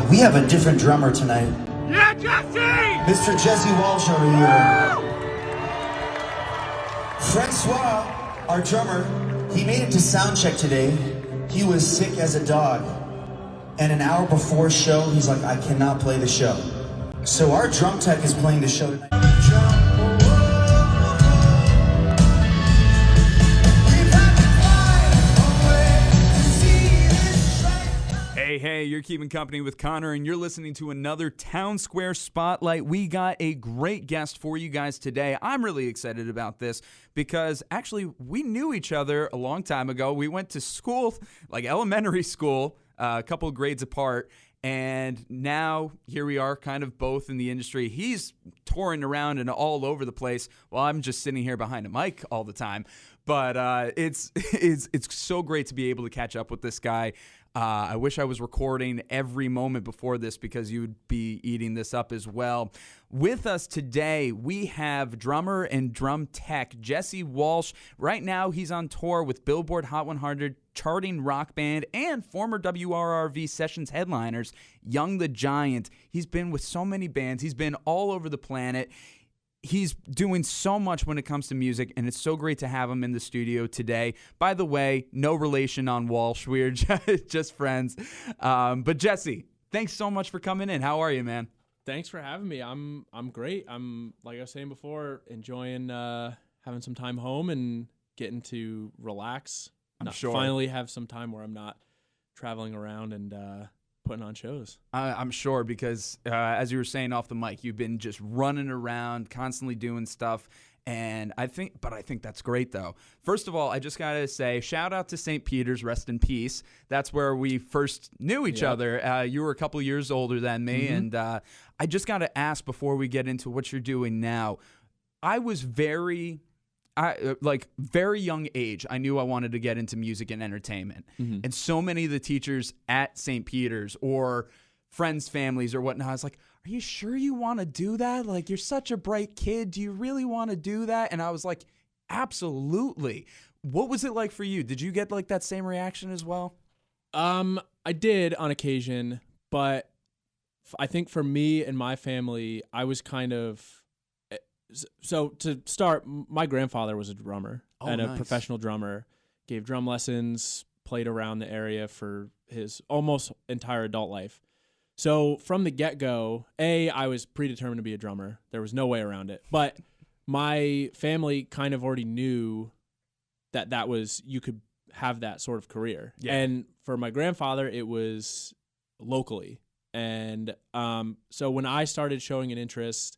We have a different drummer tonight. Yeah, Jesse! Mr. Jesse Walsh over here. Francois, our drummer, he made it to sound check today. He was sick as a dog. And an hour before show, he's like, I cannot play the show. So our drum tech is playing the show tonight. Hey, you're keeping company with Connor, and you're listening to another Town Square Spotlight. We got a great guest for you guys today. I'm really excited about this because actually we knew each other a long time ago. We went to school, like elementary school, a couple of grades apart, and now here we are kind of both in the industry. He's touring around and all over the place while I'm just sitting here behind a mic all the time. But it's so great to be able to catch up with this guy. I wish I was recording every moment before this because you would be eating this up as well. With us today, we have drummer and drum tech Jesse Walsh. Right now, he's on tour with Billboard Hot 100 charting rock band and former WRRV Sessions headliners, Young the Giant. He's been with so many bands. He's been all over the planet. He's doing so much when it comes to music, and it's so great to have him in the studio today. By the way, no relation on Walsh. We're just friends. But Jesse, thanks so much for coming in. How are you, man? Thanks for having me. I'm great. I'm, like I was saying before, enjoying having some time home and getting to relax. I'm sure. Finally have some time where I'm not traveling around and putting on shows. I'm sure because as you were saying off the mic, you've been just running around, constantly doing stuff. And I think that's great, though. First of all, I just got to say, shout out to St. Peter's, rest in peace. That's where we first knew each other. You were a couple years older than me. Mm-hmm. And I just got to ask before we get into what you're doing now. I was very young age, I knew I wanted to get into music and entertainment. Mm-hmm. And so many of the teachers at St. Peter's or friends' families or whatnot, I was like, are you sure you want to do that? Like, you're such a bright kid. Do you really want to do that? And I was like, absolutely. What was it like for you? Did you get like that same reaction as well? I did on occasion, but I think for me and my family, I was kind of... So to start, my grandfather was a drummer and a professional drummer, gave drum lessons, played around the area for his almost entire adult life. So from the get-go, I was predetermined to be a drummer. There was no way around it. But my family kind of already knew that was, you could have that sort of career. Yeah. And for my grandfather, it was locally. And so when I started showing an interest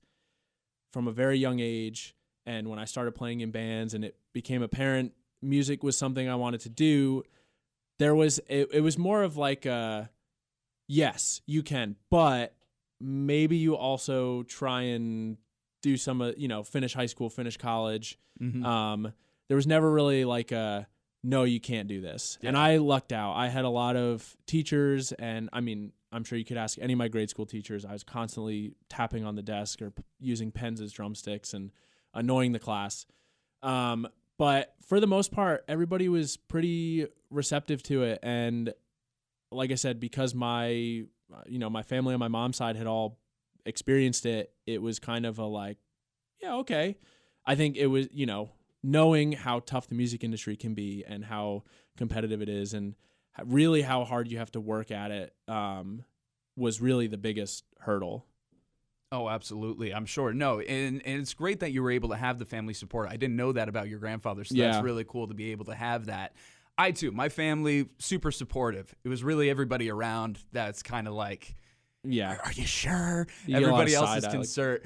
from a very young age, and when I started playing in bands and it became apparent music was something I wanted to do, it was more of like a, yes, you can, but maybe you also try and do some, finish high school, finish college. Mm-hmm. There was never really like a, no, you can't do this. Yeah. And I lucked out. I had a lot of teachers, and I mean, I'm sure you could ask any of my grade school teachers. I was constantly tapping on the desk or using pens as drumsticks and annoying the class. But for the most part, everybody was pretty receptive to it. And like I said, because my family on my mom's side had all experienced it, it was kind of a like, yeah, okay. I think it was, knowing how tough the music industry can be and how competitive it is and really how hard you have to work at it was really the biggest hurdle. Oh, absolutely. I'm sure. No, and it's great that you were able to have the family support. I didn't know that about your grandfather, so that's really cool to be able to have that. I, too, my family, super supportive. It was really everybody around that's kind of like, yeah, are you sure? Everybody else is concerned.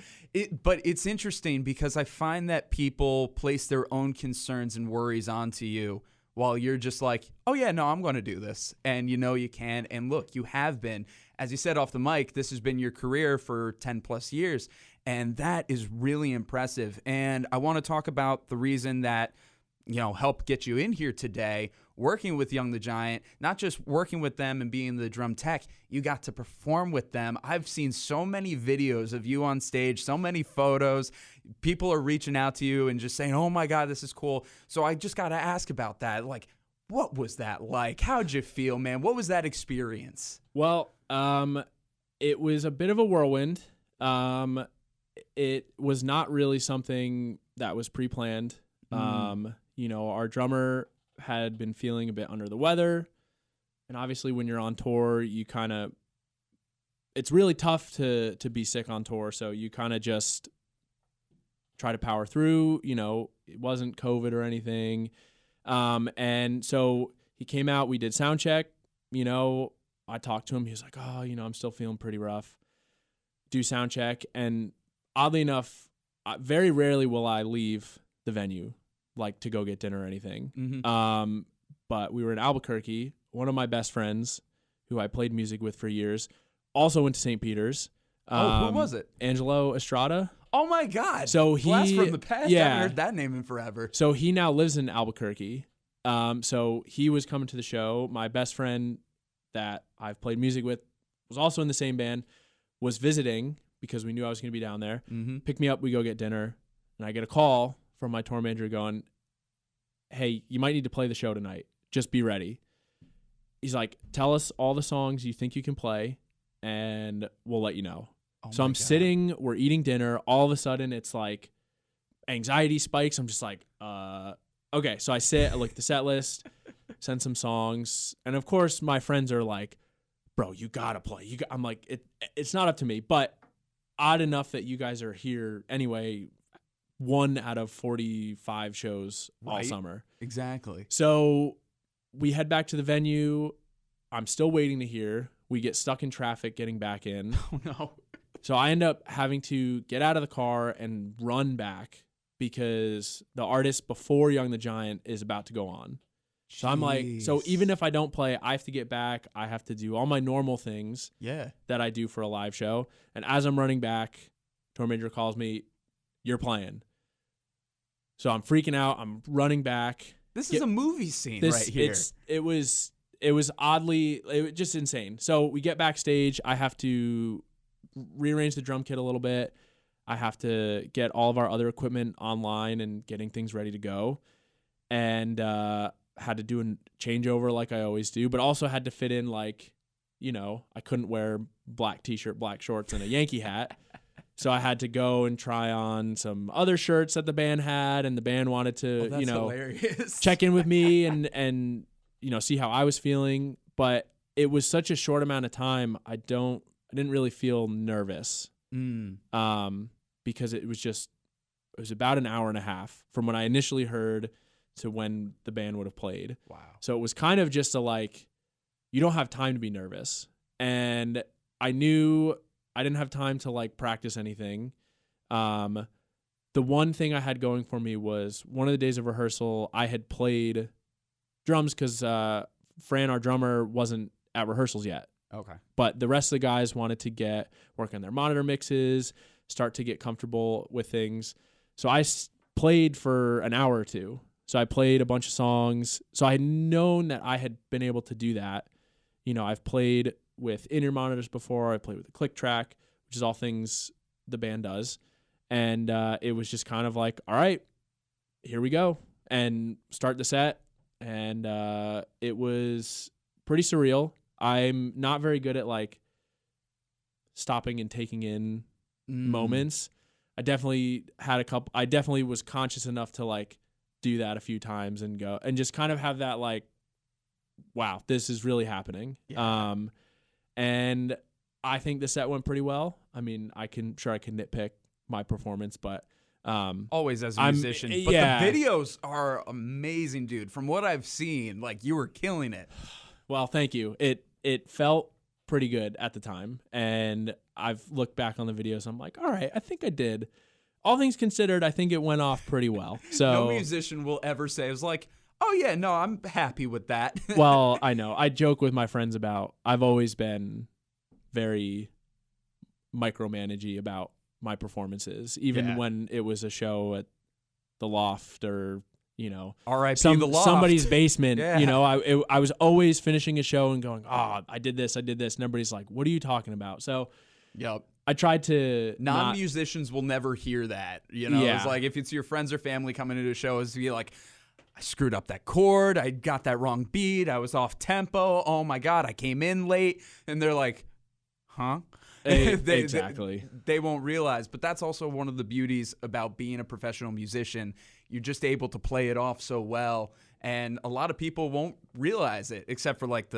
But it's interesting because I find that people place their own concerns and worries onto you while you're just like, oh, yeah, no, I'm going to do this. And you can. And look, you have been. As you said off the mic, this has been your career for 10 plus years. And that is really impressive. And I want to talk about the reason that, helped get you in here today, working with Young the Giant, not just working with them and being the drum tech, you got to perform with them. I've seen so many videos of you on stage, so many photos. People are reaching out to you and just saying, oh my God, this is cool. So I just got to ask about that. Like, what was that like? How'd you feel, man? What was that experience? Well, it was a bit of a whirlwind. It was not really something that was pre-planned. Our drummer had been feeling a bit under the weather, and obviously when you're on tour, it's really tough to be sick on tour, so you kind of just try to power through. It wasn't COVID or anything. And so he came out, we did sound check. I talked to him. He was like, oh, I'm still feeling pretty rough. Do sound check. And oddly enough, very rarely will I leave the venue, like to go get dinner or anything. Mm-hmm. But we were in Albuquerque. One of my best friends, who I played music with for years, also went to St. Peter's. Who was it? Angelo Estrada. Oh my God! So Blast from the past. Yeah. I haven't heard that name in forever. So he now lives in Albuquerque. So he was coming to the show. My best friend that I've played music with was also in the same band, was visiting because we knew I was going to be down there. Mm-hmm. Pick me up, we go get dinner, and I get a call from my tour manager going, hey, you might need to play the show tonight. Just be ready. He's like, tell us all the songs you think you can play, and we'll let you know. So I'm sitting, we're eating dinner. All of a sudden, it's like anxiety spikes. I'm just like, okay. So I sit, I look at the set list, send some songs. And of course, my friends are like, bro, you got to play. I'm like, it's not up to me. But odd enough that you guys are here anyway, 1 out of 45 shows all summer. Exactly. So we head back to the venue. I'm still waiting to hear. We get stuck in traffic getting back in. Oh, no. So I end up having to get out of the car and run back because the artist before Young the Giant is about to go on. So I'm like, so even if I don't play, I have to get back. I have to do all my normal things that I do for a live show. And as I'm running back, tour manager calls me, you're playing. So I'm freaking out. I'm running back. This is a movie scene right here. It was just insane. So we get backstage. I have to rearrange the drum kit a little bit. I have to get all of our other equipment online and getting things ready to go. And had to do a changeover like I always do, but also had to fit in I couldn't wear black t-shirt, black shorts, and a Yankee hat. So I had to go and try on some other shirts that the band had, and the band wanted to, hilarious. check in with me and see how I was feeling. But it was such a short amount of time. I didn't really feel nervous. Because it was about an hour and a half from when I initially heard to when the band would have played. Wow. So it was kind of just you don't have time to be nervous. And I knew I didn't have time to practice anything. The one thing I had going for me was one of the days of rehearsal, I had played drums because Fran, our drummer, wasn't at rehearsals yet. Okay. But the rest of the guys wanted to work on their monitor mixes, start to get comfortable with things. So I played for an hour or two. So I played a bunch of songs. So I had known that I had been able to do that. I've played with in-ear monitors before. I played with a click track, which is all things the band does. And it was just kind of like, all right, here we go. And start the set. And it was pretty surreal. I'm not very good at stopping and taking in moments. I definitely had I definitely was conscious enough to do that a few times and go and just kind of have that wow, this is really happening. Yeah. And I think the set went pretty well. I mean, I can nitpick my performance, but always as a musician. But the videos are amazing, dude. From what I've seen, you were killing it. Well, thank you. It felt pretty good at the time, and I've looked back on the videos. I'm like, all right, I think I did. All things considered, I think it went off pretty well. So no musician will ever say, it was like, oh yeah, no, I'm happy with that. Well, I know. I joke with my friends about, I've always been very micromanagey about my performances, even when it was a show at the Loft or, R.I.P. the Loft. Somebody's basement. Yeah. I was always finishing a show and going, oh, I did this. And everybody's like, what are you talking about? So yep. I tried to non-musicians will never hear that. Yeah. It's like if it's your friends or family coming into a show, it's be like, I screwed up that chord. I got that wrong beat. I was off tempo. Oh my God, I came in late. And they're like, huh? Exactly. They won't realize. But that's also one of the beauties about being a professional musician. You're just able to play it off so well. And a lot of people won't realize it, except for like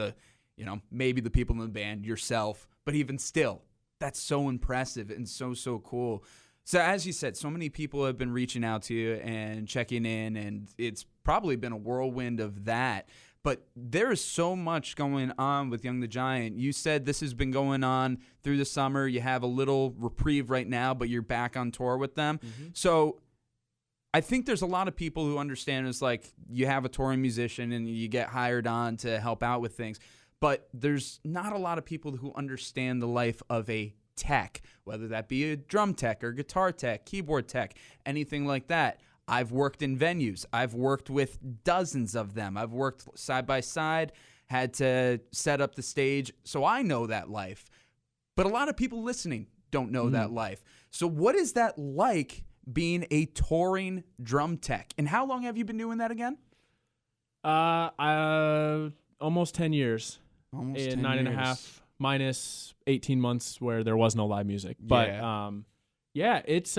maybe the people in the band, yourself. But even still, that's so impressive and so cool. So as you said, so many people have been reaching out to you and checking in, and it's probably been a whirlwind of that. But there is so much going on with Young the Giant. You said this has been going on through the summer. You have a little reprieve right now, but you're back on tour with them. Mm-hmm. So I think there's a lot of people who understand it's like you have a touring musician and you get hired on to help out with things. But there's not a lot of people who understand the life of a tech, whether that be a drum tech or guitar tech, keyboard tech, anything like that. I've worked in venues. I've worked with dozens of them. I've worked side by side, had to set up the stage, so I know that life. But a lot of people listening don't know that life. So what is that like being a touring drum tech? And how long have you been doing that again? Almost 10 years. Almost 10 9 years. and a half minus 18 months where there was no live music. But it's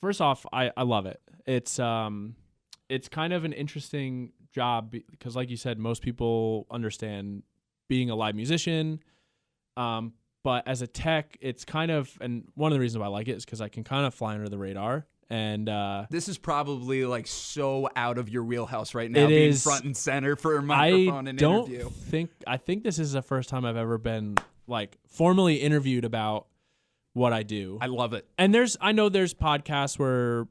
first off, I love it. It's kind of an interesting job because like you said, most people understand being a live musician. But as a tech, it's kind of, and one of the reasons why I like it is because I can kind of fly under the radar. And this is probably like so out of your wheelhouse right now, being front and center for a microphone and interview. I think this is the first time I've ever been like formally interviewed about what I do. I love it. And I know there's podcasts where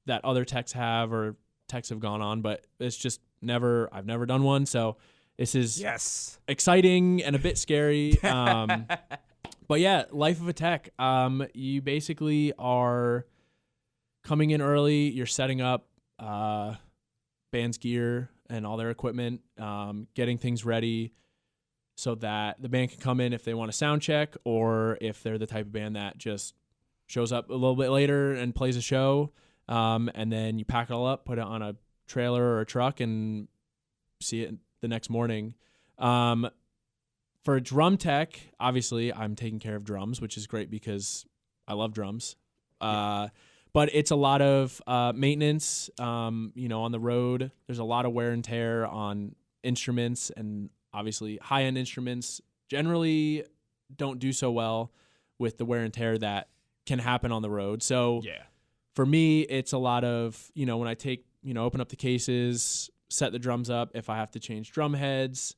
that other techs have or techs have gone on, but it's just I've never done one. So this is exciting and a bit scary. But yeah, life of a tech. You basically are coming in early, you're setting up band's gear and all their equipment, getting things ready so that the band can come in if they want a sound check or if they're the type of band that just shows up a little bit later and plays a show. And then you pack it all up, put it on a trailer or a truck and see it the next morning. For a drum tech, obviously I'm taking care of drums, which is great because I love drums. But it's a lot of maintenance, on the road. There's a lot of wear and tear on instruments, and obviously high-end instruments generally don't do so well with the wear and tear that can happen on the road. So for me, it's a lot of, when I open up the cases, set the drums up, if I have to change drum heads,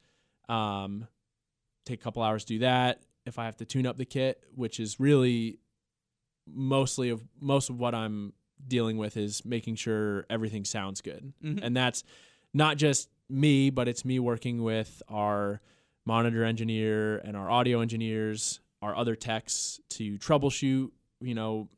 take a couple hours to do that. If I have to tune up the kit, which is really most of what I'm dealing with is making sure everything sounds good. Mm-hmm. And that's not just me, but it's me working with our monitor engineer and our audio engineers, our other techs to troubleshoot,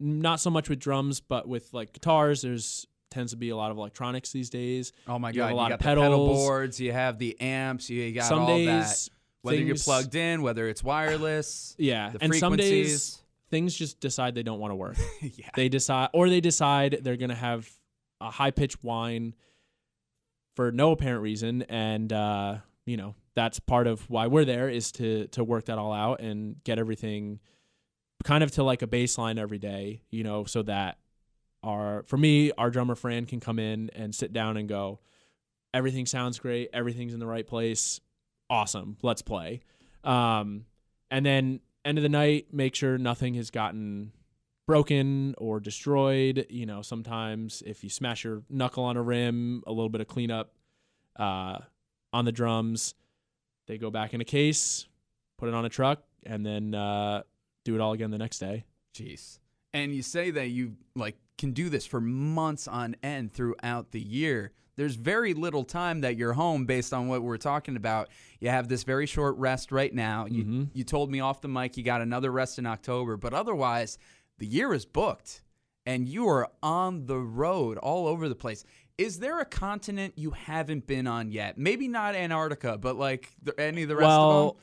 not so much with drums, but with like guitars, tends to be a lot of electronics these days. Oh my God. You have a lot got of pedals. The pedal boards, you have the amps, you got some all days, that. Whether you're plugged in, whether it's wireless, the and frequencies. Some days things just decide they don't want to work. Yeah. They decide they're going to have a high-pitched whine for no apparent reason. And, that's part of why we're there is to work that all out and get everything kind of to like a baseline every day, so that our drummer Fran can come in and sit down and go, everything sounds great. Everything's in the right place. Awesome. Let's play. And then end of the night, make sure nothing has gotten broken or destroyed. Sometimes if you smash your knuckle on a rim, a little bit of cleanup on the drums, they go back in a case, put it on a truck, and then do it all again the next day. Jeez. And you say that you can do this for months on end throughout the year. There's very little time that you're home based on what we're talking about. You have this very short rest right now. You told me off the mic you got another rest in October, but otherwise the year is booked and you are on the road all over the place. Is there a continent you haven't been on yet? Maybe not Antarctica, but any of the rest of them?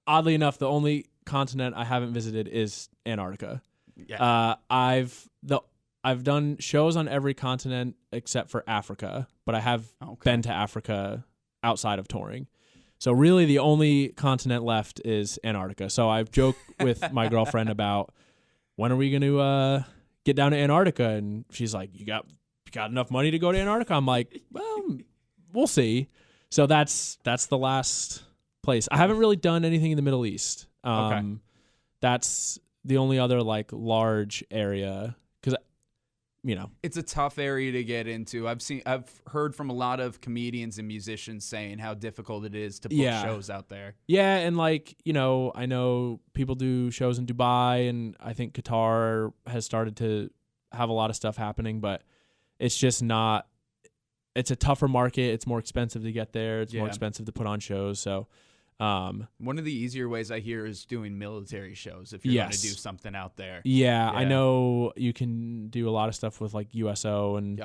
Oddly enough, the only continent I haven't visited is Antarctica. Yeah. I've done shows on every continent except for Africa, but I have been to Africa outside of touring. So really the only continent left is Antarctica. So I've joked with my girlfriend about when are we going to get down to Antarctica? And she's like, you got enough money to go to Antarctica? I'm like, well, we'll see. So that's the last place. I haven't really done anything in the Middle East. Okay. That's the only other like large area because, it's a tough area to get into. I've heard from a lot of comedians and musicians saying how difficult it is to book shows out there. Yeah, and like, I know people do shows in Dubai, and I think Qatar has started to have a lot of stuff happening, but it's just not. It's a tougher market. It's more expensive to get there. It's more expensive to put on shows. So, one of the easier ways I hear is doing military shows if you're going to do something out there. Yeah, I know you can do a lot of stuff with like USO, and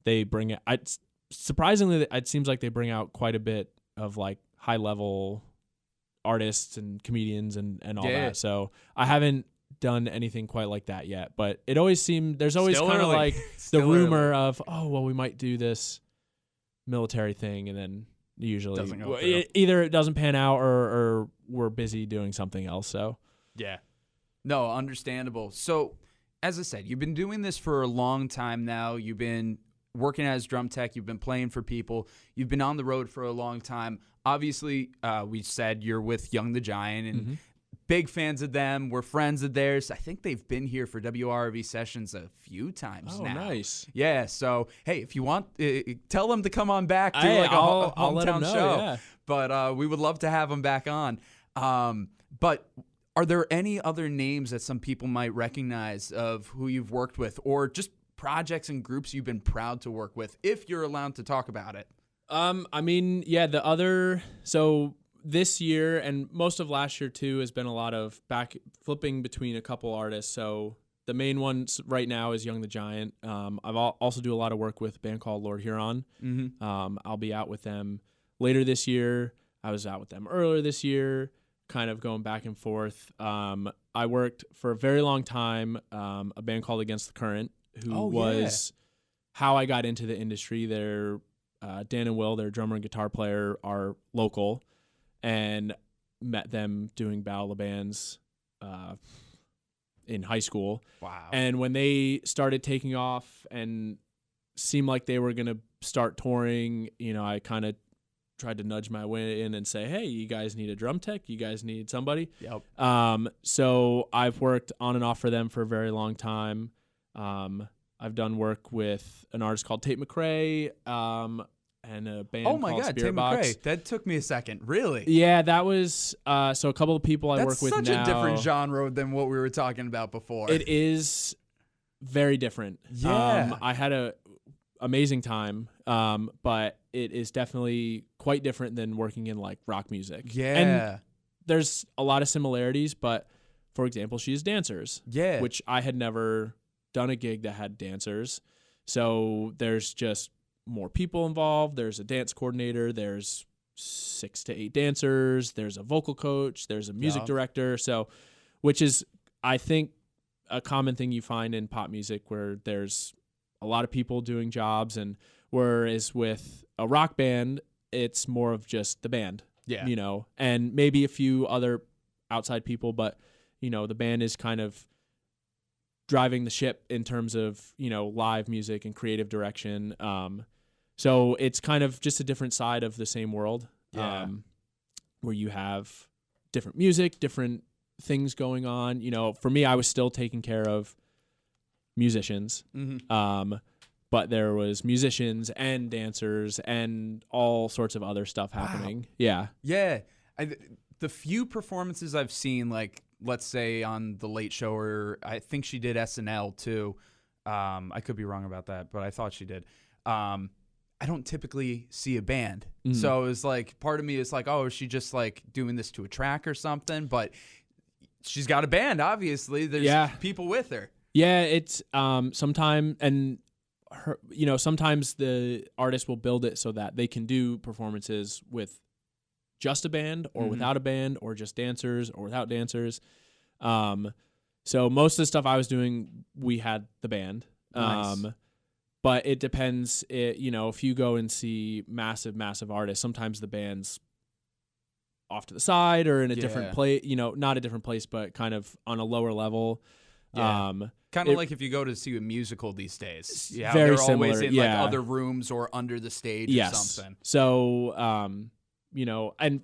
they bring it. Surprisingly, it seems like they bring out quite a bit of like high level artists and comedians and all that. So I haven't done anything quite like that yet, but it always seemed there's always kind of like the rumor of, oh, well, we might do this military thing, and then usually either it doesn't pan out or we're busy doing something else. So no, understandable. So as I said, you've been doing this for a long time now. You've been working as drum tech. You've been playing for people. You've been on the road for a long time. Obviously, we said you're with Young the Giant, and big fans of them. We're friends of theirs. I think they've been here for WRRV sessions a few times now. Oh, nice. Yeah, so, hey, if you want, tell them to come on back, do I'll let hometown them know, show. yeah. But we would love to have them back on. But are there any other names that some people might recognize of who you've worked with, or just projects and groups you've been proud to work with, if you're allowed to talk about it? So this year and most of last year too has been a lot of back flipping between a couple artists. So the main one right now is Young the Giant. I've also do a lot of work with a band called Lord Huron. I'll be out with them later this year. I was out with them earlier this year, kind of going back and forth. I worked for a very long time, a band called Against the Current, who was how I got into the industry. They're Dan and Will, their drummer and guitar player, are local, and met them doing Battle of the Bands in high school. Wow. And when they started taking off and seemed like they were going to start touring, I kind of tried to nudge my way in and say, hey, you guys need a drum tech? You guys need somebody? Yep. So I've worked on and off for them for a very long time. I've done work with an artist called Tate McRae, and a band called Spirit Tate Box. McRae. That took me a second. Really? Yeah, that was so a couple of people I work with now. That's such a different genre than what we were talking about before. It is very different. Yeah. I had a amazing time, but it is definitely quite different than working in like rock music. Yeah. And there's a lot of similarities, but for example, she has dancers. Yeah. Which I had never done a gig that had dancers. So there's just more people involved. There's a dance coordinator. There's 6 to 8 dancers. There's a vocal coach. There's a music director. So, which is, I think, a common thing you find in pop music where there's a lot of people doing jobs, and whereas with a rock band, it's more of just the band. Yeah. And maybe a few other outside people, but the band is kind of driving the ship in terms of, live music and creative direction. So it's kind of just a different side of the same world, where you have different music, different things going on. For me, I was still taking care of musicians, but there was musicians and dancers and all sorts of other stuff happening. Wow. Yeah. Yeah. The few performances I've seen, like, let's say on The Late Show, or I think she did SNL too. I could be wrong about that, but I thought she did. I don't typically see a band. So it was like, part of me is like, oh, is she just like doing this to a track or something? But she's got a band, obviously. There's people with her. Yeah, it's sometimes, and her, sometimes the artist will build it so that they can do performances with just a band or without a band, or just dancers or without dancers. So most of the stuff I was doing, we had the band. Nice. But it depends. If you go and see massive artists, sometimes the band's off to the side or in a different Yeah. place, not a different place, but kind of on a lower level. Yeah. Kind of like if you go to see a musical these days. Yeah, very they're always similar, in yeah. like other rooms or under the stage or Yes. something. So,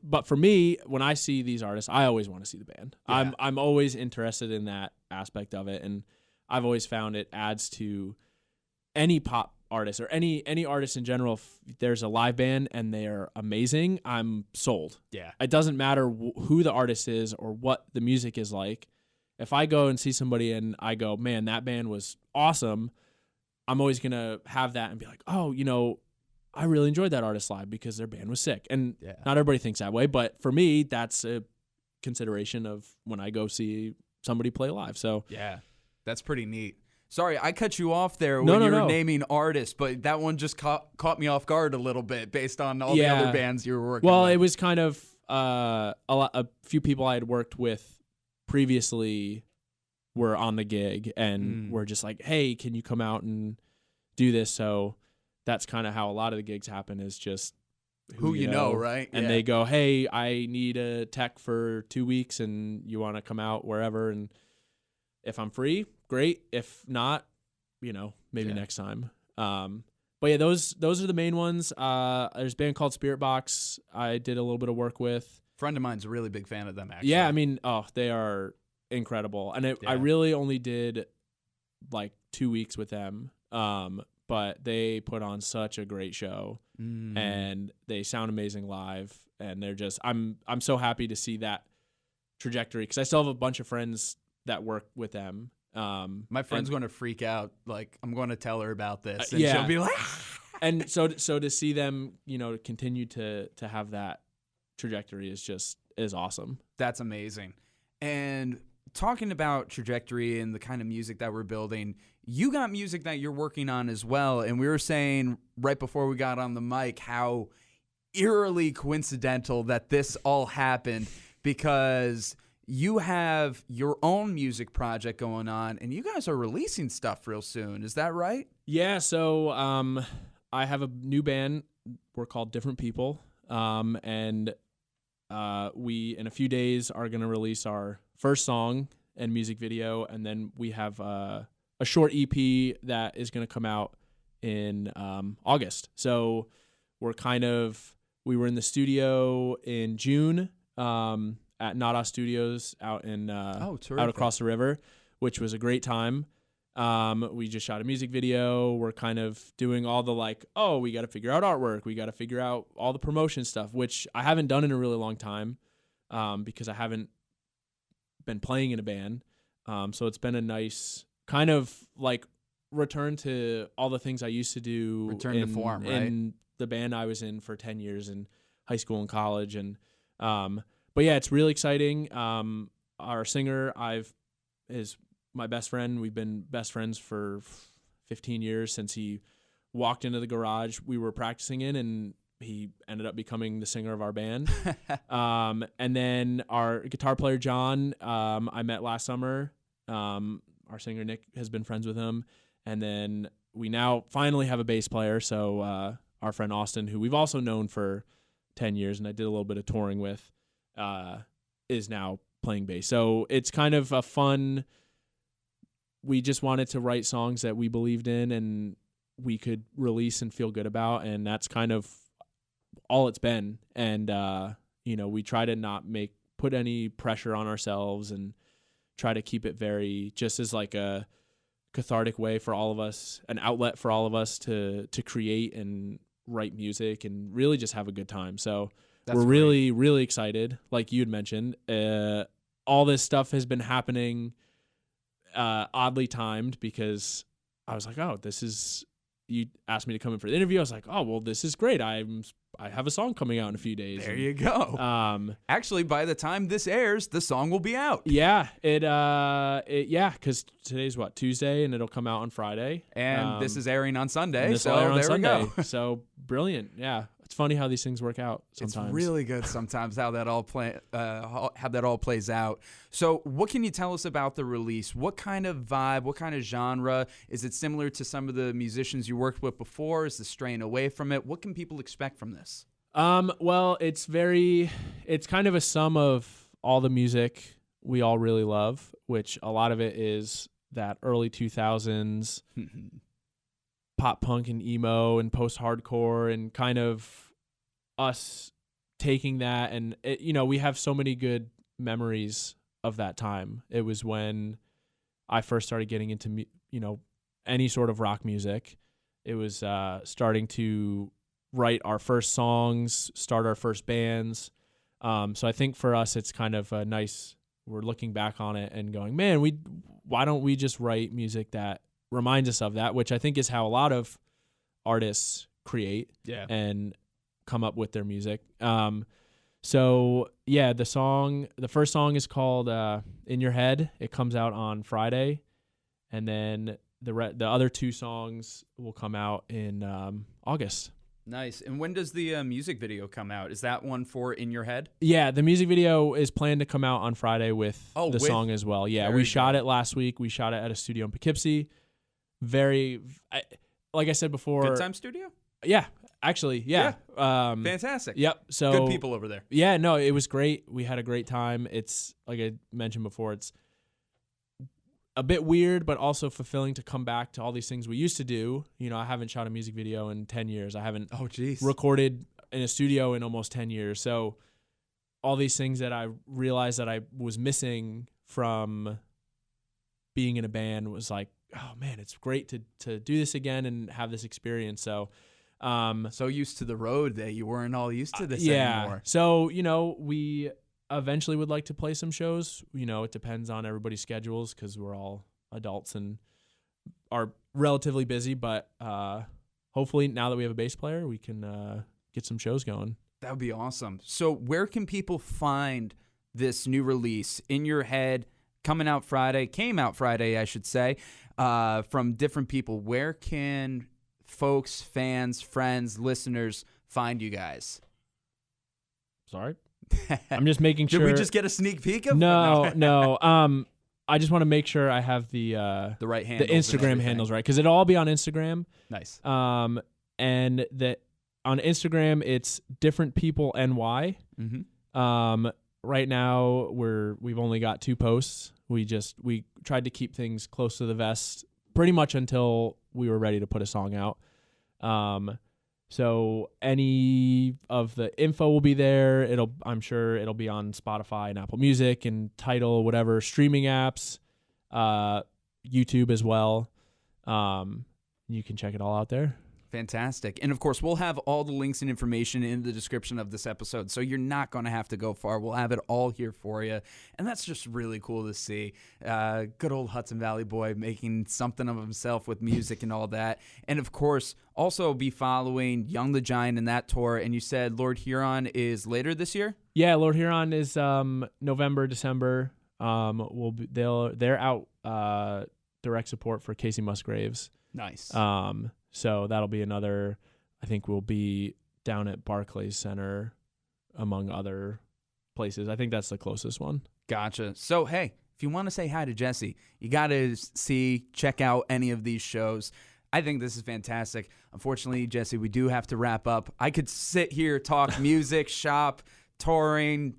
but for me, when I see these artists, I always want to see the band. Yeah. I'm always interested in that aspect of it, and I've always found it adds to any pop artist or any artist in general. If there's a live band and they're amazing, I'm sold. Yeah. It doesn't matter who the artist is or what the music is like. If I go and see somebody and I go, man, that band was awesome, I'm always going to have that and be like, oh, I really enjoyed that artist live because their band was sick. And Yeah. not everybody thinks that way, but for me, that's a consideration of when I go see somebody play live. So Yeah. That's pretty neat. Sorry, I cut you off there No, when no, you were no. naming artists, but that one just caught me off guard a little bit based on all the Yeah. other bands you were working Well, with. it was kind of a few people I had worked with previously were on the gig and were just like, hey, can you come out and do this? So that's kind of how a lot of the gigs happen, is just Who you know, right? And Yeah. they go, hey, I need a tech for 2 weeks and you want to come out wherever. And if I'm free, great. If not, maybe Yeah. next time. But yeah, those are the main ones. There's a band called Spirit Box I did a little bit of work with. Friend of mine's a really big fan of them, actually. Yeah, I mean, they are incredible. And I Yeah. really only did like 2 weeks with them. But they put on such a great show and they sound amazing live. And they're just, I'm so happy to see that trajectory, because I still have a bunch of friends that work with them. My friend's going to freak out. Like, I'm going to tell her about this, and yeah. she'll be like, And so to see them, continue to have that trajectory is awesome. That's amazing. And talking about trajectory and the kind of music that we're building, you got music that you're working on as well. And we were saying right before we got on the mic how eerily coincidental that this all happened, because you have your own music project going on and you guys are releasing stuff real soon. Is that right? Yeah, so I have a new band. We're called Different People. And we, in a few days, are going to release our first song and music video. And then we have a short EP that is going to come out in August. So we were in the studio in June at Nada Studios out in out across the river, which was a great time. We just shot a music video. We're kind of doing all the we got to figure out artwork. We got to figure out all the promotion stuff, which I haven't done in a really long time because I haven't been playing in a band. So it's been a nice kind of return to all the things I used to do. Return to form, right? In the band I was in for 10 years in high school and college. And but yeah, it's really exciting. Our singer is my best friend. We've been best friends for 15 years since he walked into the garage we were practicing in, and he ended up becoming the singer of our band. And then our guitar player, John, I met last summer. Our singer, Nick, has been friends with him. And then we now finally have a bass player. So our friend Austin, who we've also known for 10 years and I did a little bit of touring with, is now playing bass. So it's kind of a fun... We just wanted to write songs that we believed in and we could release and feel good about, and that's kind of all it's been. And we try to not put any pressure on ourselves and try to keep it very just as a cathartic way for all of us, an outlet for all of us to create and write music and really just have a good time. So we're really, really excited. Like you had mentioned, all this stuff has been happening oddly timed, because I was like, you asked me to come in for the interview. I was like, oh, well, this is great. I have a song coming out in a few days. There you go. Actually, by the time this airs, the song will be out. Yeah, because today's Tuesday, and it'll come out on Friday. And this is airing on Sunday, so there we go. So brilliant. Yeah, it's funny how these things work out sometimes. It's really good sometimes how that all plays out. So what can you tell us about the release? What kind of vibe, what kind of genre? Is it similar to some of the musicians you worked with before? Is it straying away from it? What can people expect from this? Well, it's kind of a sum of all the music we all really love, which a lot of it is that early 2000s pop punk and emo and post-hardcore, and kind of us taking that, and we have so many good memories of that time. It was when I first started getting into any sort of rock music. It was starting to write our first songs, start our first bands. So I think for us, it's kind of a nice, we're looking back on it and going, man, why don't we just write music that reminds us of that, which I think is how a lot of artists create and come up with their music. So yeah, the first song is called In Your Head. It comes out on Friday. And then the other two songs will come out in August. Nice. And when does the music video come out? Is that one for In Your Head? Yeah, the music video is planned to come out on Friday with song as well. Yeah, we shot it last week. We shot it at a studio in Poughkeepsie. Like I said before. Good Time Studio? Yeah, actually, yeah. Fantastic. Yep. So good people over there. Yeah, no, it was great. We had a great time. It's, like I mentioned before, it's a bit weird, but also fulfilling to come back to all these things we used to do. I haven't shot a music video in 10 years. I haven't recorded in a studio in almost 10 years. So all these things that I realized that I was missing from being in a band was like, oh man, it's great to do this again and have this experience. So, so used to the road that you weren't all used to this anymore. So, we eventually would like to play some shows. It depends on everybody's schedules because we're all adults and are relatively busy, but hopefully now that we have a bass player, we can get some shows going. That would be awesome. So where can people find this new release, In Your Head, came out Friday, I should say, from Different People? Where can folks, fans, friends, listeners find you guys? Sorry? I'm just making sure. Did we just get a sneak peek of No. I just want to make sure I have the right handles, the Instagram handles right, because it'll all be on Instagram. Nice. And on Instagram it's Different People NY. Mm-hmm. Right now we've only got 2 posts. We tried to keep things close to the vest pretty much until we were ready to put a song out. So any of the info will be there. I'm sure it'll be on Spotify and Apple Music and Tidal, whatever streaming apps, YouTube as well. You can check it all out there. Fantastic. And of course, we'll have all the links and information in the description of this episode, so you're not going to have to go far. We'll have it all here for you. And that's just really cool to see. Good old Hudson Valley boy making something of himself with music and all that. And of course, also be following Young the Giant in that tour. And you said Lord Huron is later this year? Yeah, Lord Huron is November, December. They're out direct support for Casey Musgraves. Nice. So that'll be another, I think we'll be down at Barclays Center among other places. I think that's the closest one. Gotcha. So, hey, if you want to say hi to Jesse, you got to check out any of these shows. I think this is fantastic. Unfortunately, Jesse, we do have to wrap up. I could sit here, talk music, shop, touring,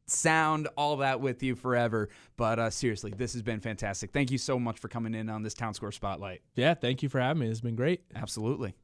sound, all that with you forever. But seriously, this has been fantastic. Thank you so much for coming in on this Town Square Spotlight. Yeah, thank you for having me. This has been great. Absolutely.